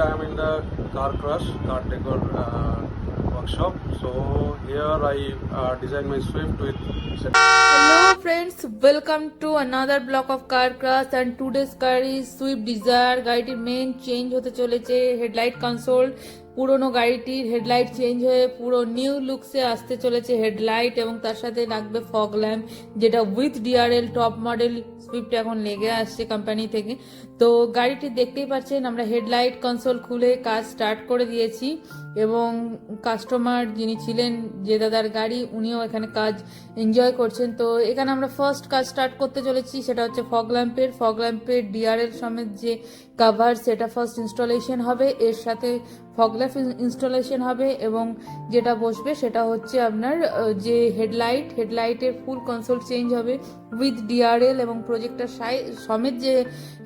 I am in the car crash, car decor workshop. So here I design my Swift with. Hello friends, welcome to another block of car crash and today's car is Swift Desire. গাড়িটির main change হতে চলেছে headlight console. পুরনো গাড়িটির headlight change হয়ে পুরো new লুকসে আসতে চলেছে headlight এবং তার সাথে লাগবে ফগ ল্যাম্প, যেটা with DRL top model Swift এখন লেগে আসছে কোম্পানি থেকে। তো গাড়িটি দেখতেই পাচ্ছেন আমরা হেডলাইট কনসোল খুলে কাজ স্টার্ট করে দিয়েছি এবং কাস্টমার যিনি ছিলেন যে দাদার গাড়ি উনিও এখানে কাজ এনজয় করছেন। তো এখানে আমরা ফার্স্ট কাজ স্টার্ট করতে চলেছি, সেটা হচ্ছে ফগ ল্যাম্পের ডিআরএল সমেত যে কাভার সেটা ফার্স্ট ইনস্টলেশন হবে, এর সাথে ফগ ল্যাম্প ইনস্টলেশন হবে এবং যেটা বসবে সেটা হচ্ছে আপনার যে হেডলাইটের ফুল কনসোল চেঞ্জ হবে উইথ ডিআরএল এবং প্রজেক্টর সমেত যে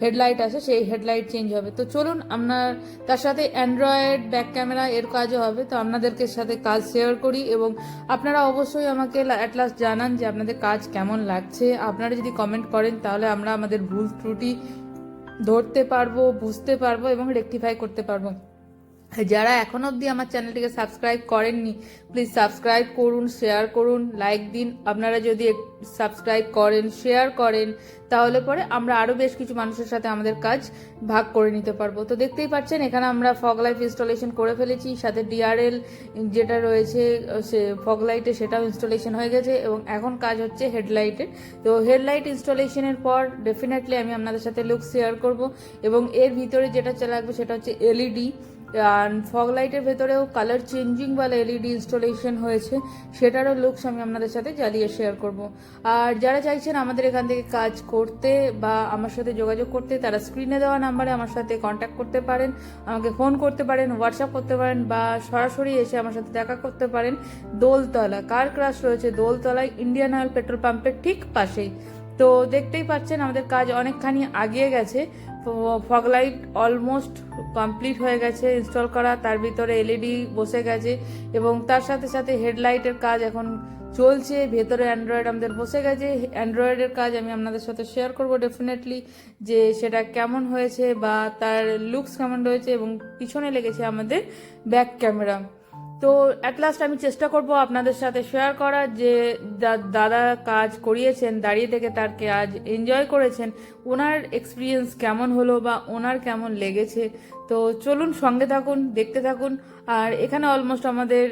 হেডলাইট আছে সেই হেডলাইট চেঞ্জ হবে। তো চলুন আমরা তার সাথে অ্যান্ড্রয়েড ব্যাক ক্যামেরা এর কাজও হবে, তো আপনাদেরকে সাথে কাজ শেয়ার করি এবং আপনারা অবশ্যই আমাকে অ্যাট লাস্ট জানান যে আপনাদের কাজ কেমন লাগছে। আপনারা যদি কমেন্ট করেন তাহলে আমরা আমাদের ভুল ত্রুটি ধরতে পারবো, বুঝতে পারবো এবং রেকটিফাই করতে পারবো। যারা এখন অবধি আমার চ্যানেলটিকে সাবস্ক্রাইব করেননি প্লিজ সাবস্ক্রাইব করুন, শেয়ার করুন, লাইক দিন। আপনারা যদি সাবস্ক্রাইব করেন, শেয়ার করেন তাহলে পরে আমরা আরও বেশ কিছু মানুষের সাথে আমাদের কাজ ভাগ করে নিতে পারবো। তো দেখতেই পাচ্ছেন এখানে আমরা ফগ লাইট ইনস্টলেশন করে ফেলেছি, সাথে ডিআরএল যেটা রয়েছে সে ফগ লাইটে সেটাও ইনস্টলেশন হয়ে গেছে এবং এখন কাজ হচ্ছে হেডলাইটের। তো হেডলাইট ইনস্টলেশনের পর ডেফিনেটলি আমি আপনাদের সাথে লুক শেয়ার করব এবং এর ভিতরে যেটা লাগবে সেটা হচ্ছে এলইডি। আর ফগ লাইটের ভেতরেও কালার চেঞ্জিং ওয়ালা এলইডি ইনস্টলেশন হয়েছে, সেটারও লুকস আমি আপনাদের সাথে জ্বালিয়ে শেয়ার করব। আর যারা চাইছেন আমাদের এখান থেকে কাজ করতে বা আমার সাথে যোগাযোগ করতে তারা স্ক্রিনে দেওয়া নাম্বারে আমার সাথে কন্ট্যাক্ট করতে পারেন, আমাকে ফোন করতে পারেন, হোয়াটসঅ্যাপ করতে পারেন বা সরাসরি এসে আমার সাথে দেখা করতে পারেন। দোলতলা কার ক্রাশ রয়েছে দোলতলায় ইন্ডিয়ান অয়েল পেট্রোল পাম্পের ঠিক পাশেই। তো দেখতেই পাচ্ছেন আমাদের কাজ অনেকখানি আগিয়ে গেছে, ফগ লাইট অলমোস্ট কমপ্লিট হয়ে গেছে ইনস্টল করা, তার ভিতরে এলইডি বসে গেছে এবং তার সাথে সাথে হেডলাইটের কাজ এখন চলছে, ভেতরে অ্যান্ড্রয়েড আমাদের বসে গেছে। অ্যান্ড্রয়েডের কাজ আমি আপনাদের সাথে শেয়ার করব ডেফিনেটলি যে সেটা কেমন হয়েছে বা তার লুকস কেমন রয়েছে এবং পিছনে লেগেছে আমাদের ব্যাক ক্যামেরা। তো অ্যাট লাস্ট আমি চেষ্টা করব আপনাদের সাথে শেয়ার করার যে দাদা কাজ করিয়েছেন দাঁড়িয়ে থেকে তার কাজ এনজয় করেছেন, ওনার এক্সপিরিয়েন্স কেমন হলো বা ওনার কেমন লেগেছে। তো চলুন সঙ্গে থাকুন, দেখতে থাকুন। আর এখানে অলমোস্ট আমাদের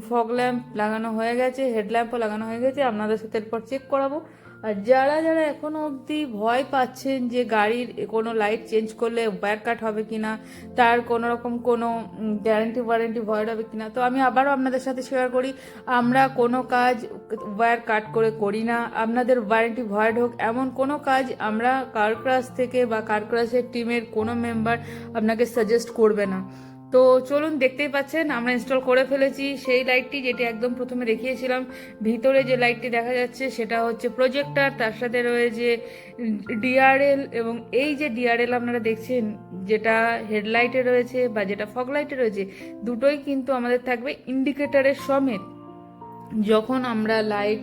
ফগ ল্যাম্প লাগানো হয়ে গেছে, হেডল্যাম্পও লাগানো হয়ে গেছে, আপনাদের সাথে এরপর চেক করাবো। আর যারা যারা এখনো অবধি ভয় পাচ্ছেন যে গাড়ির কোনো লাইট চেঞ্জ করলে ওয়্যার কাট হবে কিনা, তার কোনো রকম কোনো গ্যারান্টি ওয়ারেন্টি ভয়েড হবে কিনা, তো আমি আবারও আপনাদের সাথে শেয়ার করি আমরা কোনো কাজ ওয়্যার কাট করে করি না। আপনাদের ওয়ারেন্টি ভয়েড হোক এমন কোনো কাজ আমরা কার ক্রাশ থেকে বা কার ক্রাশের টিমের কোনো মেম্বার আপনাকে সাজেস্ট করবে না। তো চলুন দেখতেই পাচ্ছেন আমরা ইনস্টল করে ফেলেছি সেই লাইটটি যেটি একদম প্রথমে দেখিয়েছিলাম। ভিতরে যে লাইটটি দেখা যাচ্ছে সেটা হচ্ছে প্রজেক্টর, তার সাথে রয়েছে ডিআরএল এবং এই যে ডিআরএল আপনারা দেখছেন যেটা হেডলাইটে রয়েছে বা যেটা ফগ লাইটে রয়েছে দুটোই কিন্তু আমাদের থাকবে ইন্ডিকেটরের সমেত। যখন আমরা লাইট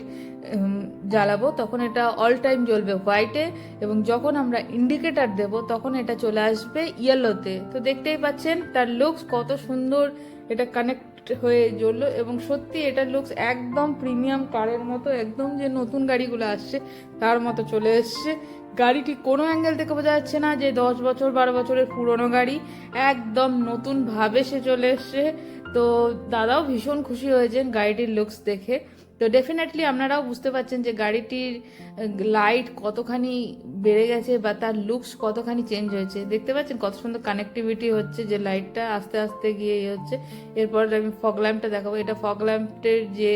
জ্বালাবো তখন এটা অল টাইম জ্বলবে হোয়াইটে এবং যখন আমরা ইন্ডিকেটর দেব তখন এটা চলে আসবে ইয়েলোতে। তো দেখতেই পাচ্ছেন তার লুকস কত সুন্দর, এটা কানেক্ট হয়ে জ্বললো এবং সত্যি এটার লুকস একদম প্রিমিয়াম কারের মতো, একদম যে নতুন গাড়িগুলো আসছে তার মতো চলে এসছে। গাড়িটি কোনো অ্যাঙ্গেল থেকে বোঝা যাচ্ছে না যে 10 বছর 12 বছরের পুরনো গাড়ি, একদম নতুনভাবে সে চলে এসছে। তো দাদাও ভীষণ খুশি হয়েছেন গাড়িটির লুকস দেখে। তো ডেফিনেটলি আপনারাও বুঝতে পারছেন যে গাড়িটির লাইট কতখানি বেড়ে গেছে বা তার লুকস কতখানি চেঞ্জ হয়েছে। দেখতে পাচ্ছেন কত সুন্দর কানেক্টিভিটি হচ্ছে যে লাইটটা আস্তে আস্তে গিয়ে হচ্ছে। এরপর আমি ফগ ল্যাম্পটা দেখাবো, এটা ফগ ল্যাম্পের যে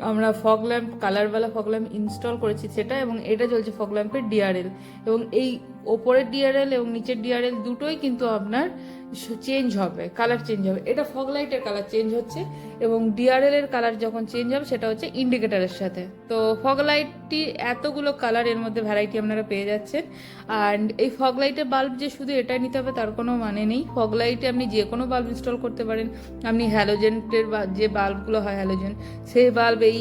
আমরা ফগ ল্যাম্প কালারওয়ালা ফগ ল্যাম্প ইনস্টল করেছি সেটা, এবং এটা চলছে ফগ ল্যাম্পের ডিআরএল এবং এই ওপরের ডিআরএল এবং নিচের ডিআরএল দুটোই কিন্তু আপনার চেঞ্জ হবে, কালার চেঞ্জ হবে। এটা ফগ লাইটের কালার চেঞ্জ হচ্ছে এবং ডিআরএল এর কালার যখন চেঞ্জ হবে সেটা হচ্ছে ইন্ডিকেটরের সাথে। তো ফগ লাইটটি এতগুলো কালার এর মধ্যে ভ্যারাইটি আপনারা পেয়ে যাচ্ছেন। আর এই ফগ লাইটের বাল্ব যে শুধু এটাই নিতে হবে তার কোনো মানে নেই, ফগ লাইটে আপনি যে কোনো বাল্ব ইনস্টল করতে পারেন। আপনি হ্যালোজেনের যে বাল্বগুলো হয় হ্যালোজেন সেই বাল্ব এই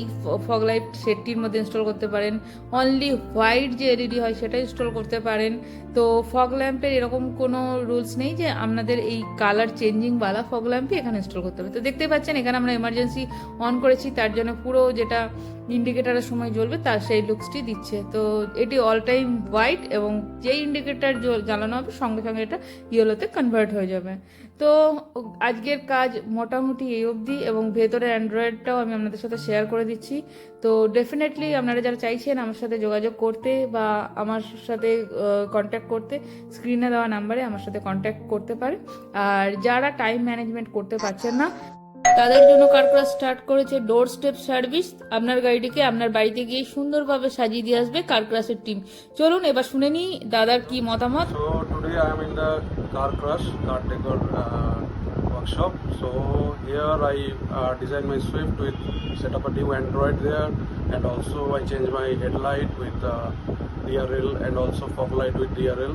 ফগ লাইট সেটটির মধ্যে ইনস্টল করতে পারেন। অনলি হোয়াইট যে এলইডি হয় সেটা ইনস্টল করতে পারেন। তো ফগ ল্যাম্পের এরকম কোনো রুলস নেই যে আপনাদের এই কালার চেঞ্জিং বালা ফগ ল্যাম্পই এখানে ইনস্টল করতে হবে। তো দেখতে পাচ্ছেন এখানে আমরা এমার্জেন্সি অন করেছি, তার জন্য পুরো যেটা ইন্ডিকেটারের সময় জ্বলবে তার সেই লুকসটি দিচ্ছে। তো এটি অল টাইম হোয়াইট এবং যেই ইন্ডিকেটার জ্বালানো হবে সঙ্গে সঙ্গে এটা ইয়েলোতে কনভার্ট হয়ে যাবে। তো আজকের কাজ মোটামুটি এই অবধি, এবং ভেতরে অ্যান্ড্রয়েডটাও আমি আপনাদের সাথে শেয়ার করে দিচ্ছি। তো ডেফিনেটলি আপনারা যারা চাইছেন আমার সাথে যোগাযোগ করতে বা আমার সাথে কন্ট্যাক্ট করতে, স্ক্রিনে দেওয়া নাম্বারে আমার সাথে কন্ট্যাক্ট করতে পারে। আর যারা টাইম ম্যানেজমেন্ট করতে পারছেন না তাদের জন্য কারক্রাফট স্টার্ট করেছে ডোর স্টেপ সার্ভিস। আপনার গাড়িটিকে আপনার বাড়িতে গিয়ে সুন্দরভাবে সাজিয়ে দিয়ে আসবে কারক্রাফটের টিম। চলুন এবার শুনে নিই দাদার কি মতামত। So today I am in the Car Crush Car Decor workshop. So here I designed my Swift with set up a new Android there, and also I changed my headlight with DRL and also fog light with DRL.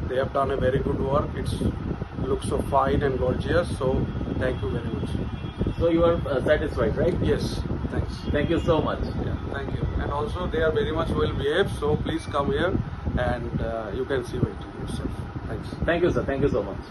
They have done a very good work. It looks so fine and gorgeous. So thank you very much. So you are satisfied, right? Yes, thanks. Thank you so much. Yeah, thank you. And also they are very much well behaved. So please come here and you can see it yourself. Thanks. Thank you, sir. Thank you so much.